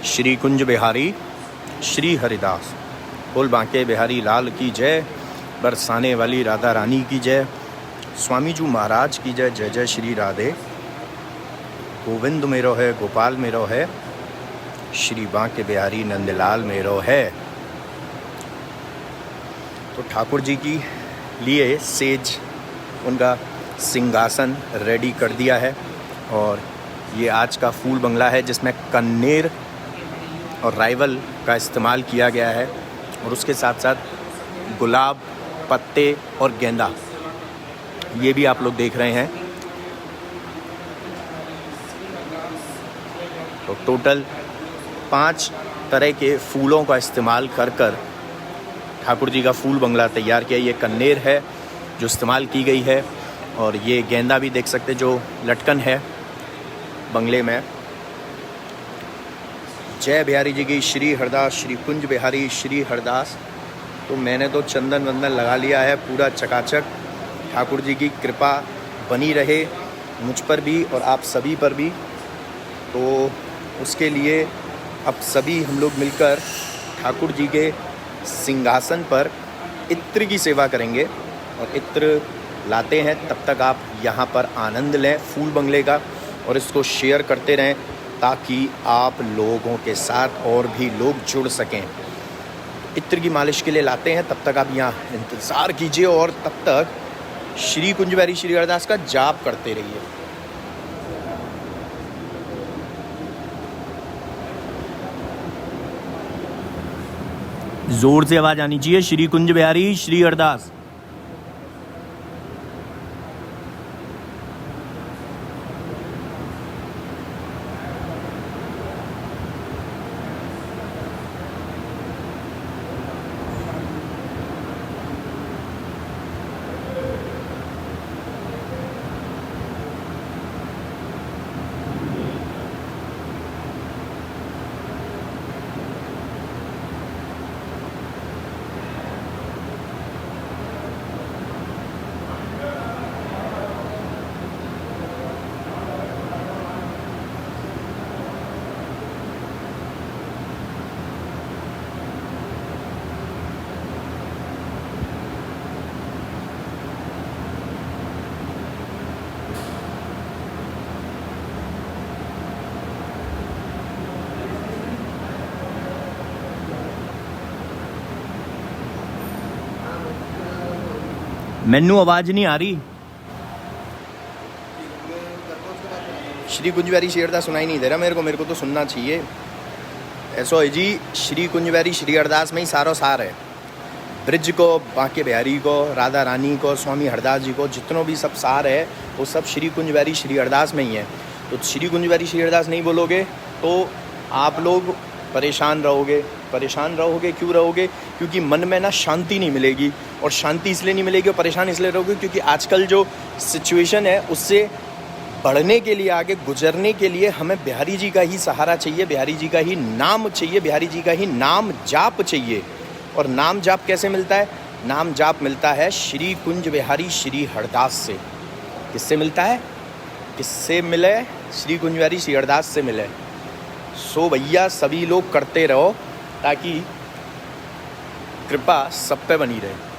श्री कुंज बिहारी श्री हरिदास। बोल बांके बिहारी लाल की जय, बरसाने वाली राधा रानी की जय, स्वामी जी महाराज की जय। जय जय श्री राधे। गोविंद मेरो है, गोपाल मेरो है, श्री बांके बिहारी नंदलाल मेरो है। तो ठाकुर जी की लिए सेज उनका सिंहासन रेडी कर दिया है और ये आज का फूल बंगला है जिसमें कन्नेर और राइवल का इस्तेमाल किया गया है और उसके साथ साथ गुलाब, पत्ते और गेंदा, ये भी आप लोग देख रहे हैं। तो टोटल 5 तरह के फूलों का इस्तेमाल कर ठाकुर जी का फूल बंगला तैयार किया। ये कन्नेर है जो इस्तेमाल की गई है और ये गेंदा भी देख सकते जो लटकन है बंगले में। जय बिहारी जी की श्री हरदास, श्री कुंज बिहारी श्री हरदास। तो मैंने तो चंदन वंदन लगा लिया है पूरा चकाचक। ठाकुर जी की कृपा बनी रहे मुझ पर भी और आप सभी पर भी। तो उसके लिए अब सभी हम लोग मिलकर ठाकुर जी के सिंहासन पर इत्र की सेवा करेंगे और इत्र लाते हैं। तब तक आप यहाँ पर आनंद लें फूल बंगले का और इसको शेयर करते रहें ताकि आप लोगों के साथ और भी लोग जुड़ सकें। इत्र की मालिश के लिए लाते हैं, तब तक आप यहाँ इंतज़ार कीजिए और तब तक श्री कुंज बिहारी श्री हरदास का जाप करते रहिए। जोर से आवाज आनी चाहिए, श्री कुंज बिहारी श्री हरदास। मैनू आवाज नहीं आ रही। श्री कुंज बिहारी श्री हरदास सुनाई नहीं दे रहा मेरे को तो सुनना चाहिए। ऐसा है जी, श्री कुंज बिहारी श्री हरदास में ही सारो सार है। ब्रिज को, बांके बिहारी को, राधा रानी को, स्वामी हरदास जी को, जितनों भी सब सार है वो सब श्री कुंज बिहारी श्री हरदास में ही है। तो श्री कुंज बिहारी श्री हरदास नहीं बोलोगे तो आप लोग परेशान रहोगे। क्यों रहोगे? क्योंकि मन में ना शांति नहीं मिलेगी और शांति इसलिए नहीं मिलेगी और परेशान इसलिए रहोगे क्योंकि आजकल जो सिचुएशन है उससे बढ़ने के लिए, आगे गुजरने के लिए हमें बिहारी जी का ही सहारा चाहिए, बिहारी जी का ही नाम चाहिए, बिहारी जी का ही नाम जाप चाहिए। और नाम जाप कैसे मिलता है? नाम जाप मिलता है श्री कुंज बिहारी श्री हरदास से। किससे मिलता है? किससे मिले? श्री कुंज बिहारी श्री हरदास से मिले। सो भैया सभी लोग करते रहो ताकि कृपा सब पे बनी रहे।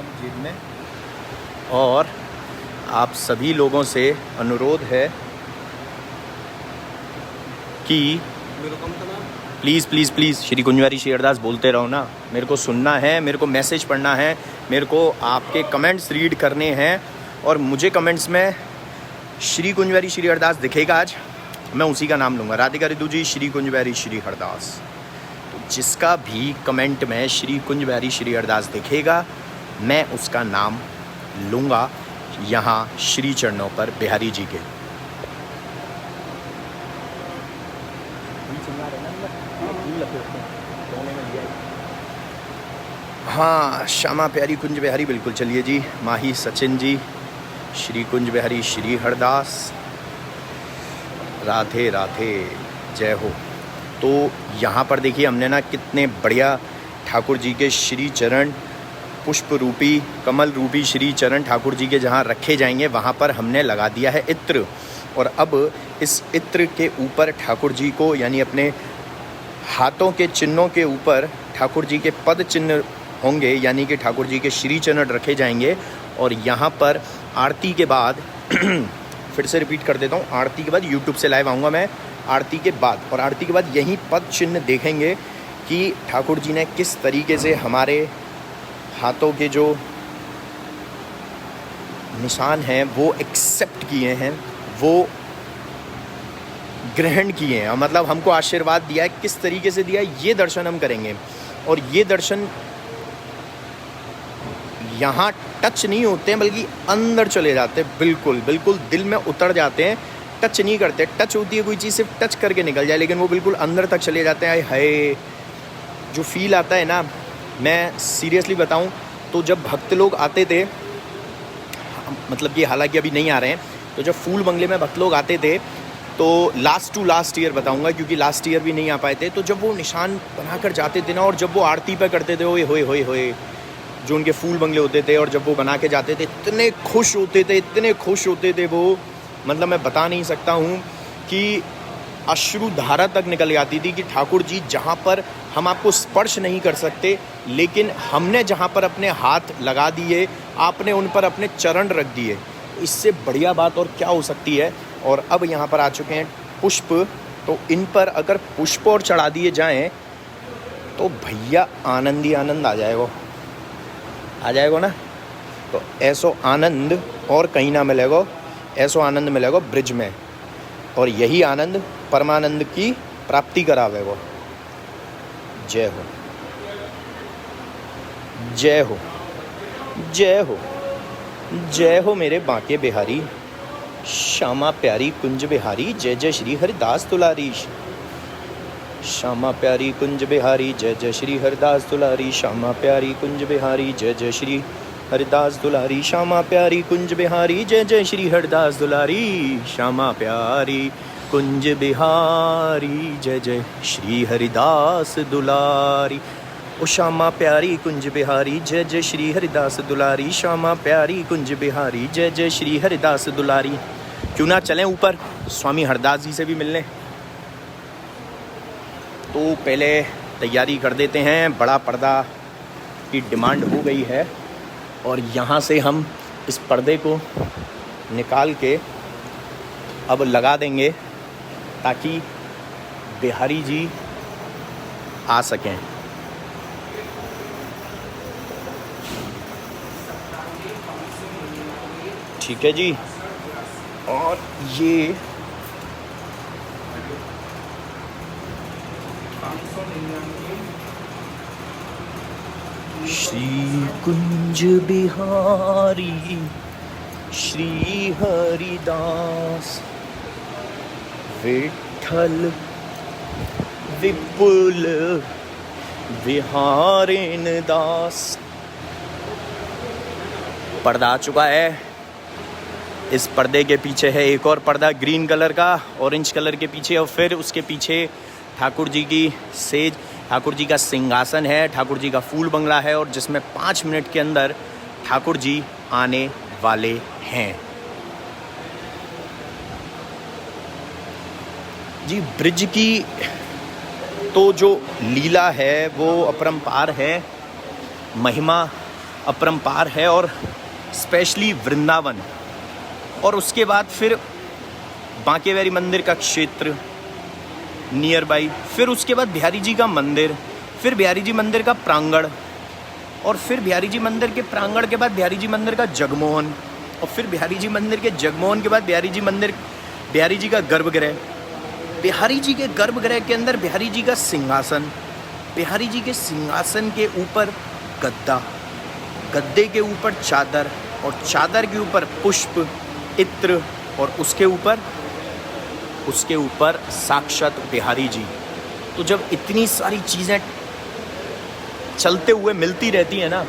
हैं जेब में। और आप सभी लोगों से अनुरोध है कि प्लीज़ प्लीज़ प्लीज़ श्री कुंजवारी श्री अरदास बोलते रहो ना। मेरे को सुनना है, मेरे को मैसेज पढ़ना है, मेरे को आपके कमेंट्स रीड करने हैं। और मुझे कमेंट्स में श्री कुंजवारी श्री अरदास दिखेगा आज, मैं उसी का नाम लूँगा। राधिका रितु जी श्री कुंजवारी श्री हरदास, तो जिसका भी कमेंट में श्री कुंजवारी श्री अरदास दिखेगा मैं उसका नाम लूँगा यहाँ श्री चरणों पर बिहारी जी के। हाँ, श्यामा प्यारी कुंज बिहारी, बिल्कुल। चलिए जी, माही सचिन जी श्री कुंज बिहारी श्री हरदास, राधे राधे, जय हो। तो यहाँ पर देखिए हमने ना कितने बढ़िया ठाकुर जी के श्री चरण, पुष्प रूपी कमल रूपी श्री चरण ठाकुर जी के जहाँ रखे जाएंगे वहाँ पर हमने लगा दिया है इत्र। और अब इस इत्र के ऊपर ठाकुर जी को, यानी अपने हाथों के चिन्हों के ऊपर ठाकुर जी के पद चिन्ह होंगे, यानी कि ठाकुर जी के श्री चरण रखे जाएंगे। और यहाँ पर आरती के बाद फिर से रिपीट कर देता हूँ, आरती के बाद यूट्यूब से लाइव आऊँगा मैं आरती के बाद, और आरती के बाद यही पद चिन्ह देखेंगे कि ठाकुर जी ने किस तरीके से हमारे हाथों के जो निशान हैं वो एक्सेप्ट किए हैं, वो ग्रहण किए हैं, मतलब हमको आशीर्वाद दिया है। किस तरीके से दिया है ये दर्शन हम करेंगे। और ये दर्शन यहाँ टच नहीं होते हैं, बल्कि अंदर चले जाते हैं, बिल्कुल बिल्कुल दिल में उतर जाते हैं। टच नहीं करते, टच होती है कोई चीज़ सिर्फ टच करके निकल जाए, लेकिन वो बिल्कुल अंदर तक चले जाते हैं। हाय, जो फील आता है ना, मैं सीरियसली बताऊं तो जब भक्त लोग आते थे, मतलब कि हालांकि अभी नहीं आ रहे हैं, तो जब फूल बंगले में भक्त लोग आते थे तो लास्ट टू लास्ट ईयर बताऊंगा, क्योंकि लास्ट ईयर भी नहीं आ पाए थे, तो जब वो निशान बनाकर जाते थे ना, और जब वो आरती पे करते थे, ओए होए होए होए, जो उनके फूल बंगले होते थे, और जब वो बना के जाते थे, इतने खुश होते थे, इतने खुश होते थे वो, मतलब मैं बता नहीं सकता हूँ कि अश्रु धारा तक निकल जाती थी कि ठाकुर जी जहाँ पर हम आपको स्पर्श नहीं कर सकते, लेकिन हमने जहाँ पर अपने हाथ लगा दिए, आपने उन पर अपने चरण रख दिए, इससे बढ़िया बात और क्या हो सकती है। और अब यहाँ पर आ चुके हैं पुष्प, तो इन पर अगर पुष्प और चढ़ा दिए जाएं तो भैया आनंद ही आनंद आ जाएगा ना। तो ऐसो आनंद और कहीं ना मिलेगा, ऐसो आनंद मिलेगा ब्रिज में, और यही आनंद परमानंद की प्राप्ति करावेगा। जय हो, जय हो, जय हो, जय हो मेरे बांके बिहारी, श्यामा प्यारी कुंज बिहारी, जय जय श्री हरिदास दुलारी। श्यामा प्यारी कुंज बिहारी, जय जय श्री हरिदास दुलारी। श्यामा प्यारी कुंज बिहारी, जय जय श्री हरिदास दुलारी। श्यामा प्यारी कुंज बिहारी, जय जय श्री हरिदास दुलारी। श्यामा प्यारी कुंज बिहारी, जय जय श्री हरिदास दुलारी। ओ श्यामा प्यारी कुंज बिहारी, जय जय श्री हरिदास दुलारी। श्यामा प्यारी कुंज बिहारी, जय जय श्री हरिदास दुलारी। क्यों ना चलें ऊपर स्वामी हरदास जी से भी मिलने। तो पहले तैयारी कर देते हैं, बड़ा पर्दा की डिमांड हो गई है, और यहाँ से हम इस पर्दे को निकाल के अब लगा देंगे ताकि बिहारी जी आ सकें। ठीक है जी। और ये श्री कुंज बिहारी श्री हरिदास विठल विपुल विहारिन दास। पर्दा आ चुका है। इस पर्दे के पीछे है एक और पर्दा ग्रीन कलर का, ऑरेंज कलर के पीछे, और फिर उसके पीछे ठाकुर जी की सेज, ठाकुर जी का सिंहासन है, ठाकुर जी का फूल बंगला है, और जिसमें 5 मिनट के अंदर ठाकुर जी आने वाले हैं। जी ब्रिज की तो जो लीला है वो अपरंपार है, महिमा अपरंपार है, और स्पेशली वृंदावन, और उसके बाद फिर बांके बिहारी मंदिर का क्षेत्र नियर बाई, फिर उसके बाद बिहारी जी का मंदिर, फिर बिहारी जी मंदिर का प्रांगण, और फिर बिहारी जी मंदिर के प्रांगण के बाद बिहारी जी मंदिर का जगमोहन, और फिर बिहारी जी मंदिर के जगमोहन के बाद बिहारी जी का गर्भगृह, बिहारी जी के गर्भगृह के अंदर बिहारी जी का सिंहासन, बिहारी जी के सिंहासन के ऊपर गद्दा, गद्दे के ऊपर चादर, और चादर के ऊपर पुष्प इत्र, और उसके ऊपर साक्षात बिहारी जी। तो जब इतनी सारी चीज़ें चलते हुए मिलती रहती है ना,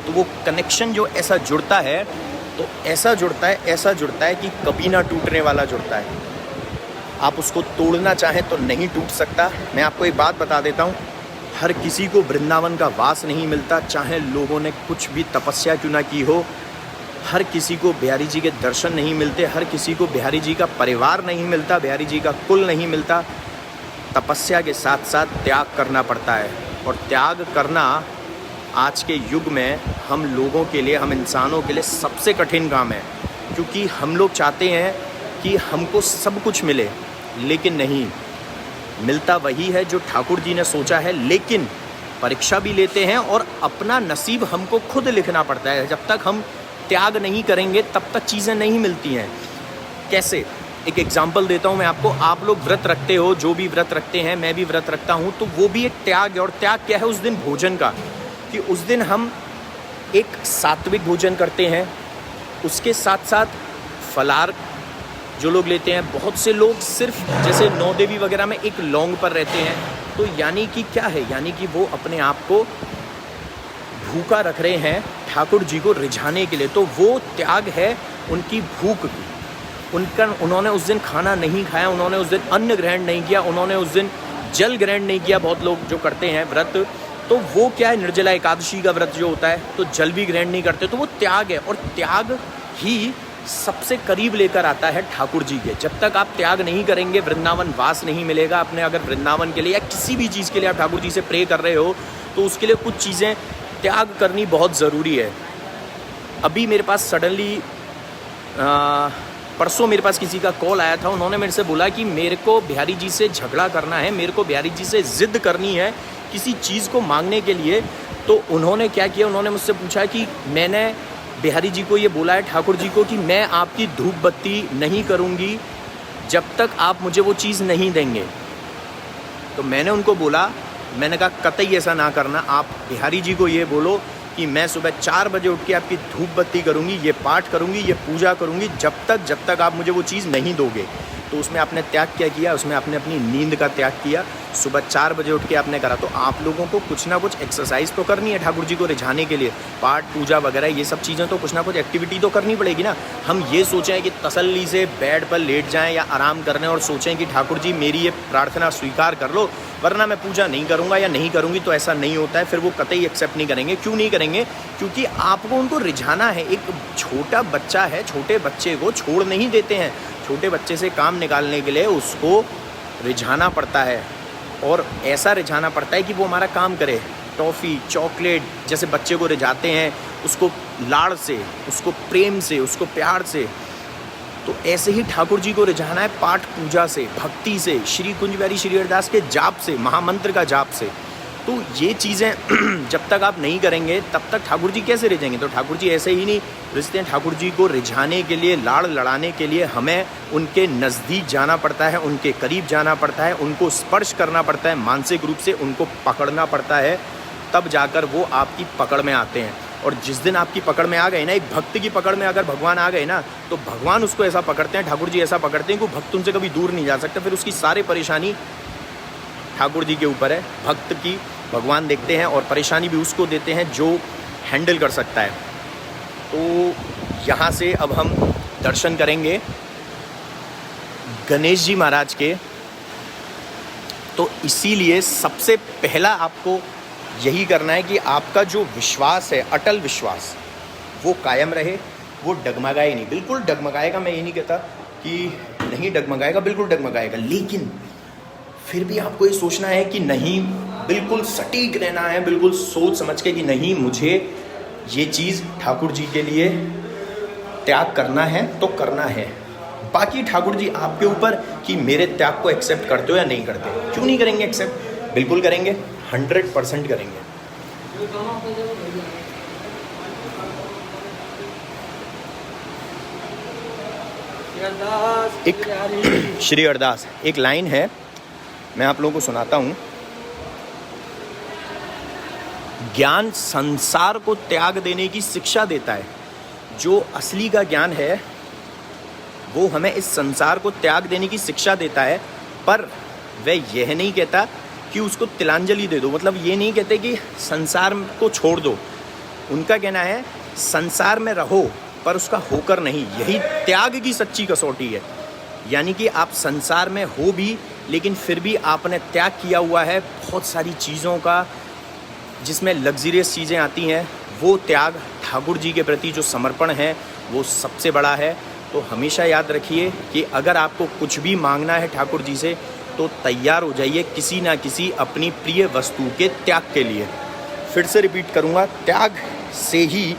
तो वो कनेक्शन जो ऐसा जुड़ता है, तो ऐसा जुड़ता है कि कभी ना टूटने वाला जुड़ता है। आप उसको तोड़ना चाहें तो नहीं टूट सकता। मैं आपको एक बात बता देता हूँ, हर किसी को वृंदावन का वास नहीं मिलता, चाहे लोगों ने कुछ भी तपस्या क्यों ना की हो। हर किसी को बिहारी जी के दर्शन नहीं मिलते, हर किसी को बिहारी जी का परिवार नहीं मिलता, बिहारी जी का कुल नहीं मिलता। तपस्या के साथ साथ त्याग करना पड़ता है, और त्याग करना आज के युग में हम लोगों के लिए, हम इंसानों के लिए सबसे कठिन काम है। क्योंकि हम लोग चाहते हैं कि हमको सब कुछ मिले, लेकिन नहीं मिलता वही है जो ठाकुर जी ने सोचा है। लेकिन परीक्षा भी लेते हैं, और अपना नसीब हमको खुद लिखना पड़ता है। जब तक हम त्याग नहीं करेंगे तब तक चीज़ें नहीं मिलती हैं। कैसे? एक एग्जाम्पल देता हूँ मैं आपको। आप लोग व्रत रखते हो, जो भी व्रत रखते हैं, मैं भी व्रत रखता हूँ, तो वो भी एक त्याग है। और त्याग क्या है? उस दिन भोजन का, कि उस दिन हम एक सात्विक भोजन करते हैं, उसके साथ साथ फलार जो लोग लेते हैं। बहुत से लोग सिर्फ जैसे नौ देवी वगैरह में एक लौंग पर रहते हैं, तो यानी कि क्या है? यानी कि वो अपने आप को भूखा रख रहे हैं ठाकुर जी को रिझाने के लिए। तो वो त्याग है उनकी भूख की। उन्होंने उस दिन खाना नहीं खाया, उन्होंने उस दिन अन्न ग्रहण नहीं किया, उन्होंने उस दिन जल ग्रहण नहीं किया। बहुत लोग जो करते हैं व्रत, तो वो क्या है, निर्जला एकादशी का व्रत जो होता है, तो जल भी ग्रहण नहीं करते। तो वो त्याग है, और त्याग ही सबसे करीब लेकर आता है ठाकुर जी के। जब तक आप त्याग नहीं करेंगे, वृंदावन वास नहीं मिलेगा। अपने अगर वृंदावन के लिए या किसी भी चीज़ के लिए आप ठाकुर जी से प्रे कर रहे हो, तो उसके लिए कुछ चीज़ें त्याग करनी बहुत ज़रूरी है। अभी मेरे पास सडनली परसों मेरे पास किसी का कॉल आया था। उन्होंने मेरे से बोला कि मेरे को बिहारी जी से झगड़ा करना है, मेरे को बिहारी जी से ज़िद करनी है किसी चीज़ को मांगने के लिए। तो उन्होंने क्या किया, उन्होंने मुझसे पूछा कि मैंने बिहारी जी को ये बोला है, ठाकुर जी को, कि मैं आपकी धूप बत्ती नहीं करूँगी जब तक आप मुझे वो चीज़ नहीं देंगे। तो मैंने उनको बोला, मैंने कहा कतई ऐसा ना करना। आप बिहारी जी को ये बोलो कि मैं सुबह 4 बजे उठ के आपकी धूप बत्ती करूँगी, ये पाठ करूँगी, ये पूजा करूँगी, जब तक आप मुझे वो चीज़ नहीं दोगे। तो उसमें आपने त्याग क्या किया? उसमें आपने अपनी नींद का त्याग किया। सुबह 4 बजे उठ के आपने करा। तो आप लोगों को कुछ ना कुछ एक्सरसाइज तो करनी है ठाकुर जी को रिझाने के लिए। पाठ पूजा वगैरह ये सब चीज़ें तो कुछ ना कुछ एक्टिविटी तो करनी पड़ेगी ना। हम ये सोचें कि तसल्ली से बेड पर लेट जाएं या आराम करने और सोचें कि ठाकुर जी मेरी ये प्रार्थना स्वीकार कर लो, वरना मैं पूजा नहीं करूँगा या नहीं करूँगी। तो ऐसा नहीं होता है, फिर वो कतई एक्सेप्ट नहीं करेंगे। क्यों नहीं करेंगे? क्योंकि आपको उनको रिझाना है। एक छोटा बच्चा है, छोटे बच्चे को छोड़ नहीं देते हैं। छोटे बच्चे से काम निकालने के लिए उसको रिझाना पड़ता है, और ऐसा रिझाना पड़ता है कि वो हमारा काम करे। टॉफ़ी, चॉकलेट जैसे बच्चे को रिझाते हैं, उसको लाड़ से, उसको प्रेम से, उसको प्यार से, तो ऐसे ही ठाकुर जी को रिझाना है पाठ पूजा से, भक्ति से, श्री कुंज बिहारी श्री हरिदास के जाप से, महामंत्र का जाप से। तो ये चीज़ें जब तक आप नहीं करेंगे तब तक ठाकुर जी कैसे रिझेंगे? तो ठाकुर जी ऐसे ही नहीं रिझते हैं। ठाकुर जी को रिझाने के लिए, लाड़ लड़ाने के लिए हमें उनके नज़दीक जाना पड़ता है, उनके करीब जाना पड़ता है, उनको स्पर्श करना पड़ता है, मानसिक रूप से उनको पकड़ना पड़ता है, तब जाकर वो आपकी पकड़ में आते हैं। और जिस दिन आपकी पकड़ में आ गए ना, एक भक्त की पकड़ में अगर भगवान आ गए ना, तो भगवान उसको ऐसा पकड़ते हैं, ठाकुर जी ऐसा पकड़ते हैं कि भक्त उनसे कभी दूर नहीं जा सकता। फिर उसकी सारी परेशानी ठाकुर जी के ऊपर है। भक्त की भगवान देखते हैं, और परेशानी भी उसको देते हैं जो हैंडल कर सकता है। तो यहाँ से अब हम दर्शन करेंगे गणेश जी महाराज के। तो इसीलिए सबसे पहला आपको यही करना है कि आपका जो विश्वास है, अटल विश्वास, वो कायम रहे, वो डगमगाए नहीं। बिल्कुल डगमगाएगा, मैं ये नहीं कहता कि नहीं डगमगाएगा, बिल्कुल डगमगाएगा, लेकिन फिर भी आपको ये सोचना है कि नहीं, बिल्कुल सटीक रहना है, बिल्कुल सोच समझ के कि नहीं, मुझे ये चीज़ ठाकुर जी के लिए त्याग करना है तो करना है। बाकी ठाकुर जी आपके ऊपर कि मेरे त्याग को एक्सेप्ट करते हो या नहीं करते। क्यों नहीं करेंगे एक्सेप्ट? बिल्कुल करेंगे, 100% करेंगे। एक श्री अरदास, एक लाइन है, मैं आप लोगों को सुनाता हूँ। ज्ञान संसार को त्याग देने की शिक्षा देता है। जो असली का ज्ञान है वो हमें इस संसार को त्याग देने की शिक्षा देता है, पर वह यह नहीं कहता कि उसको तिलांजलि दे दो। मतलब ये नहीं कहते कि संसार को छोड़ दो। उनका कहना है संसार में रहो पर उसका होकर नहीं। यही त्याग की सच्ची कसौटी है। यानी कि आप संसार में हो भी, लेकिन फिर भी आपने त्याग किया हुआ है बहुत सारी चीज़ों का, जिसमें लग्जरियस चीज़ें आती हैं। वो त्याग ठाकुर जी के प्रति जो समर्पण है वो सबसे बड़ा है। तो हमेशा याद रखिए कि अगर आपको कुछ भी मांगना है ठाकुर जी से तो तैयार हो जाइए किसी ना किसी अपनी प्रिय वस्तु के त्याग के लिए। फिर से रिपीट करूँगा, त्याग से ही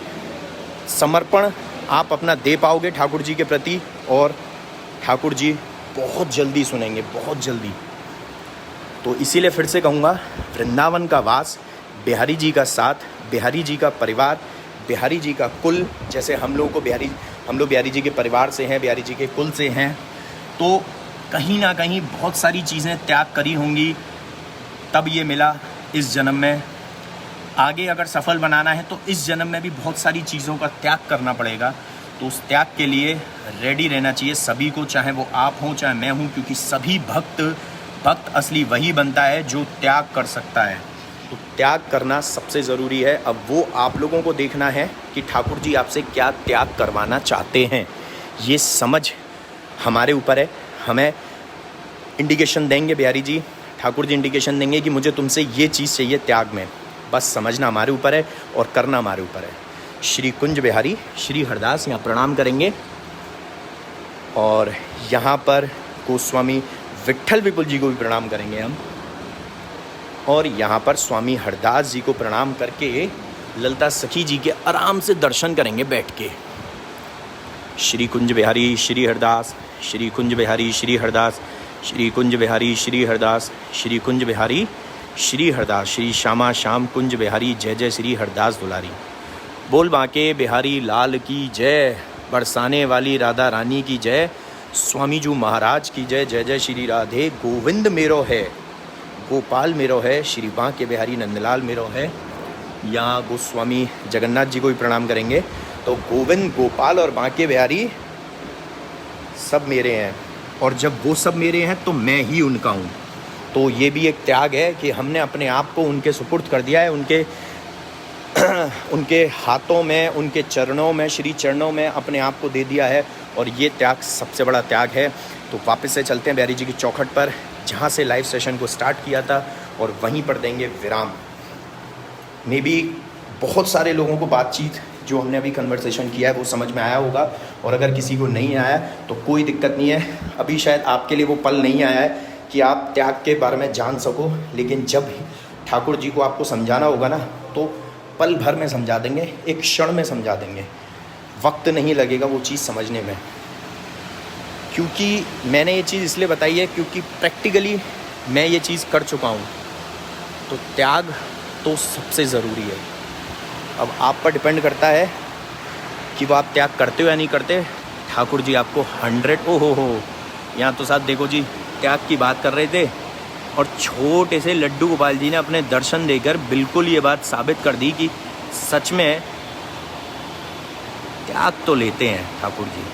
समर्पण आप अपना दे पाओगे ठाकुर जी के प्रति, और ठाकुर जी बहुत जल्दी सुनेंगे, बहुत जल्दी। तो इसीलिए फिर से कहूँगा, वृंदावन का वास, बिहारी जी का साथ, बिहारी जी का परिवार, बिहारी जी का कुल। जैसे हम लोग बिहारी जी के परिवार से हैं, बिहारी जी के कुल से हैं, तो कहीं ना कहीं बहुत सारी चीज़ें त्याग करी होंगी, तब ये मिला इस जन्म में। आगे अगर सफल बनाना है तो इस जन्म में भी बहुत सारी चीज़ों का त्याग करना पड़ेगा। तो उस त्याग के लिए रेडी रहना चाहिए सभी को, चाहे वो आप हों चाहे मैं हूँ, क्योंकि सभी भक्त असली वही बनता है जो त्याग कर सकता है। तो त्याग करना सबसे ज़रूरी है। अब वो आप लोगों को देखना है कि ठाकुर जी आपसे क्या त्याग करवाना चाहते हैं। ये समझ हमारे ऊपर है। हमें इंडिकेशन देंगे बिहारी जी, ठाकुर जी इंडिकेशन देंगे कि मुझे तुमसे ये चीज़ चाहिए त्याग में। बस समझना हमारे ऊपर है और करना हमारे ऊपर है। श्री कुंज बिहारी श्री हरदास यहाँ प्रणाम करेंगे, और यहाँ पर गोस्वामी विट्ठल विपुल जी को भी प्रणाम करेंगे हम, और यहाँ पर स्वामी हरदास जी को प्रणाम करके ललिता सखी जी के आराम से दर्शन करेंगे बैठ के। श्री कुंज बिहारी श्री हरदास, श्री कुंज बिहारी श्री हरदास, श्री कुंज बिहारी श्री हरदास, श्री कुंज बिहारी श्री हरदास। श्री श्यामा श्याम कुंज बिहारी, जय जय श्री हरदास दुलारी। बोल बांके बिहारी लाल की जय, बरसाने वाली राधा रानी की जय, स्वामी जी महाराज की जय। जय जय श्री राधे गोविंद मेरो है, गोपाल मेरो है, श्री बांके बिहारी नंदलाल मेरो है। यहाँ गोस्वामी जगन्नाथ जी को भी प्रणाम करेंगे। तो गोविंद, गोपाल और बांके बिहारी सब मेरे हैं, और जब वो सब मेरे हैं तो मैं ही उनका हूँ। तो ये भी एक त्याग है कि हमने अपने आप को उनके सुपुर्द कर दिया है, उनके हाथों में, उनके चरणों में, श्री चरणों में अपने आप को दे दिया है। और ये त्याग सबसे बड़ा त्याग है। तो वापस से चलते हैं बिहारी जी की चौखट पर, जहाँ से लाइव सेशन को स्टार्ट किया था, और वहीं पर देंगे विराम। मे बी बहुत सारे लोगों को बातचीत जो हमने अभी कन्वर्सेशन किया है वो समझ में आया होगा, और अगर किसी को नहीं आया तो कोई दिक्कत नहीं है। अभी शायद आपके लिए वो पल नहीं आया है कि आप त्याग के बारे में जान सको, लेकिन जब ठाकुर जी को आपको समझाना होगा ना, तो पल भर में समझा देंगे, एक क्षण में समझा देंगे। वक्त नहीं लगेगा वो चीज़ समझने में। क्योंकि मैंने ये चीज़ इसलिए बताई है क्योंकि प्रैक्टिकली मैं ये चीज़ कर चुका हूँ। तो त्याग तो सबसे ज़रूरी है। अब आप पर डिपेंड करता है कि वो आप त्याग करते हो या नहीं करते। ठाकुर जी आपको 100 हो यहाँ तो साथ देखो जी, त्याग की बात कर रहे थे, और छोटे से लड्डू गोपाल जी ने अपने दर्शन देकर बिल्कुल ये बात साबित कर दी कि सच में त्याग तो लेते हैं ठाकुर जी,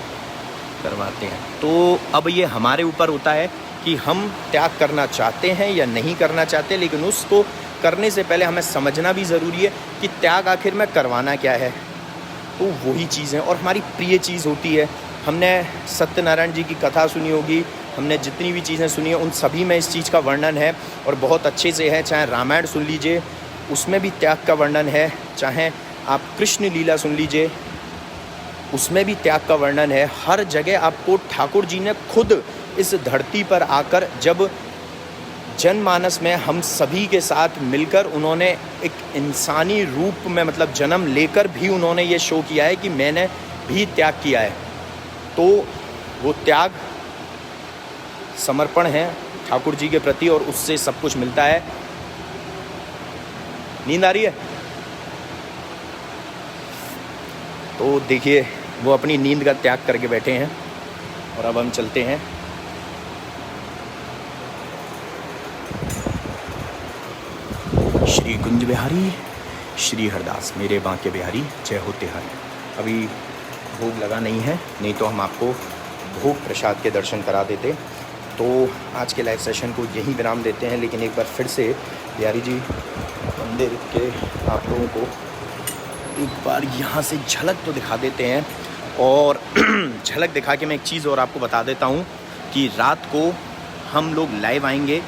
करवाते हैं। तो अब ये हमारे ऊपर होता है कि हम त्याग करना चाहते हैं या नहीं करना चाहते, लेकिन उसको करने से पहले हमें समझना भी ज़रूरी है कि त्याग आखिर में करवाना क्या है। तो वही चीज़ है, और हमारी प्रिय चीज़ होती है। हमने सत्यनारायण जी की कथा सुनी होगी, हमने जितनी भी चीज़ें सुनी है उन सभी में इस चीज़ का वर्णन है, और बहुत अच्छे से है। चाहे रामायण सुन लीजिए, उसमें भी त्याग का वर्णन है। चाहे आप कृष्ण लीला सुन लीजिए, उसमें भी त्याग का वर्णन है। हर जगह आपको ठाकुर जी ने खुद इस धरती पर आकर जब जनमानस में हम सभी के साथ मिलकर उन्होंने एक इंसानी रूप में मतलब जन्म लेकर भी उन्होंने ये शो किया है कि मैंने भी त्याग किया है। तो वो त्याग समर्पण है ठाकुर जी के प्रति और उससे सब कुछ मिलता है। नींद आ रही है? तो देखिए वो अपनी नींद का त्याग करके बैठे हैं और अब हम चलते हैं। श्री कुंज बिहारी श्री हरदास मेरे बांके बिहारी जय हो तिहारी। अभी भोग लगा नहीं है, नहीं तो हम आपको भोग प्रसाद के दर्शन करा देते। तो आज के लाइव सेशन को यहीं विराम देते हैं, लेकिन एक बार फिर से बिहारी जी मंदिर के आप लोगों को एक बार यहाँ से झलक तो दिखा देते हैं। और झलक दिखा के मैं एक चीज़ और आपको बता देता हूँ कि रात को हम लोग लाइव आएंगे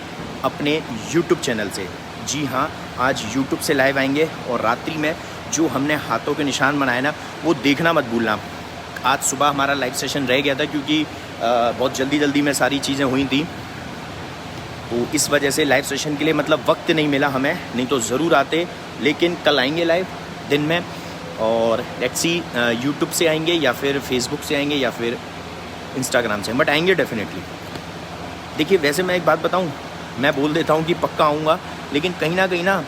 अपने YouTube चैनल से। जी हाँ, आज YouTube से लाइव आएंगे और रात्रि में जो हमने हाथों के निशान बनाए ना वो देखना मत भूलना। आज सुबह हमारा लाइव सेशन रह गया था क्योंकि बहुत जल्दी में सारी चीज़ें हुई थी, तो इस वजह से लाइव सेशन के लिए मतलब वक्त नहीं मिला हमें, नहीं तो ज़रूर आते। लेकिन कल आएंगे लाइव दिन में और लेट्स सी यूट्यूब से आएंगे या फिर फेसबुक से आएंगे या फिर इंस्टाग्राम से, बट आएंगे डेफिनेटली। देखिए वैसे मैं एक बात बताऊं, मैं बोल देता हूं कि पक्का आऊँगा, लेकिन कहीं ना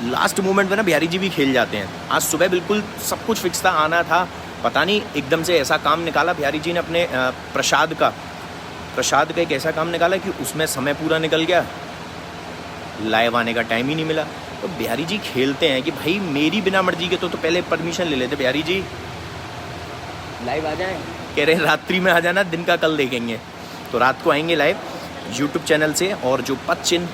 लास्ट मोमेंट में ना बिहारी जी भी खेल जाते हैं। आज सुबह बिल्कुल सब कुछ फिक्स था, आना था, पता नहीं एकदम से ऐसा काम निकाला बिहारी जी ने अपने प्रसाद का एक ऐसा काम निकाला कि उसमें समय पूरा निकल गया, लाइव आने का टाइम ही नहीं मिला। तो बिहारी जी खेलते हैं कि भाई मेरी बिना मर्जी के तो पहले परमिशन ले लेते, बिहारी जी लाइव आ जाएं, कह रहे हैं रात्रि में आ जाना, दिन का कल देखेंगे। तो रात को आएंगे लाइव यूट्यूब चैनल से, और जो पद चिन्ह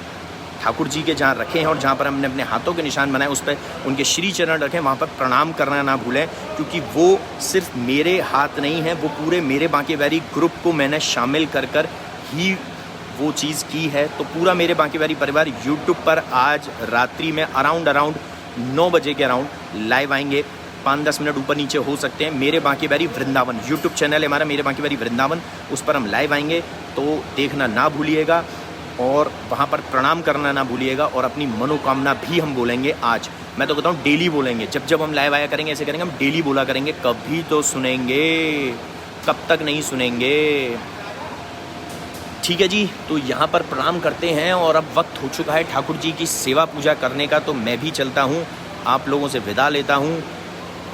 ठाकुर जी के जहाँ रखे हैं और जहाँ पर हमने अपने हाथों के निशान बनाए उस पर उनके श्री चरण रखे, वहाँ पर प्रणाम करना ना भूलें, क्योंकि वो सिर्फ मेरे हाथ नहीं हैं, वो पूरे मेरे बांके बिहारी ग्रुप को मैंने शामिल कर ही वो चीज़ की है। तो पूरा मेरे बांके बिहारी परिवार यूट्यूब पर आज रात्रि में अराउंड 9 बजे के अराउंड लाइव आएंगे। 5-10 मिनट ऊपर नीचे हो सकते हैं। मेरे बांके बिहारी वृंदावन यूट्यूब चैनल है हमारा, मेरे बांके बिहारी वृंदावन, उस पर हम लाइव आएंगे, तो देखना ना भूलिएगा और वहाँ पर प्रणाम करना ना भूलिएगा। और अपनी मनोकामना भी हम बोलेंगे आज, मैं तो कहता हूँ डेली बोलेंगे, जब हम लाइव आया करेंगे ऐसे करेंगे, हम डेली बोला करेंगे, कभी तो सुनेंगे, कब तक नहीं सुनेंगे। ठीक है जी, तो यहाँ पर प्रणाम करते हैं और अब वक्त हो चुका है ठाकुर जी की सेवा पूजा करने का, तो मैं भी चलता हूँ, आप लोगों से विदा लेता हूँ।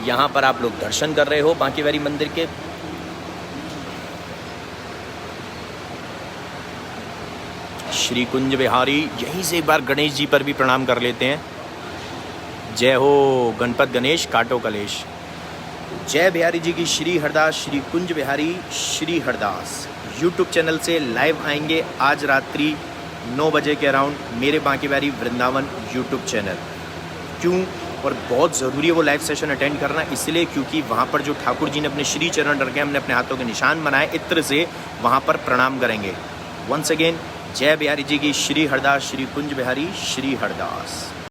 यहाँ पर आप लोग दर्शन कर रहे हो बांके बिहारी मंदिर के। श्री कुंज बिहारी, यहीं से एक बार गणेश जी पर भी प्रणाम कर लेते हैं। जय हो गणपत गणेश काटो कलेश। जय बिहारी जी की श्री हरदास, श्री कुंज बिहारी श्री हरदास यूट्यूब चैनल से लाइव आएंगे आज रात्रि 9 बजे के अराउंड, मेरे बांके बिहारी वृंदावन यूट्यूब चैनल। क्यों? और बहुत ज़रूरी है वो लाइव सेशन अटेंड करना, इसलिए क्योंकि वहाँ पर जो ठाकुर जी ने अपने श्री चरण रखे, हमने अपने हाथों के निशान बनाए इत्र से, वहाँ पर प्रणाम करेंगे। वंस अगेन जय बिहारी जी की श्री हरदास, श्री कुंज बिहारी श्री हरदास।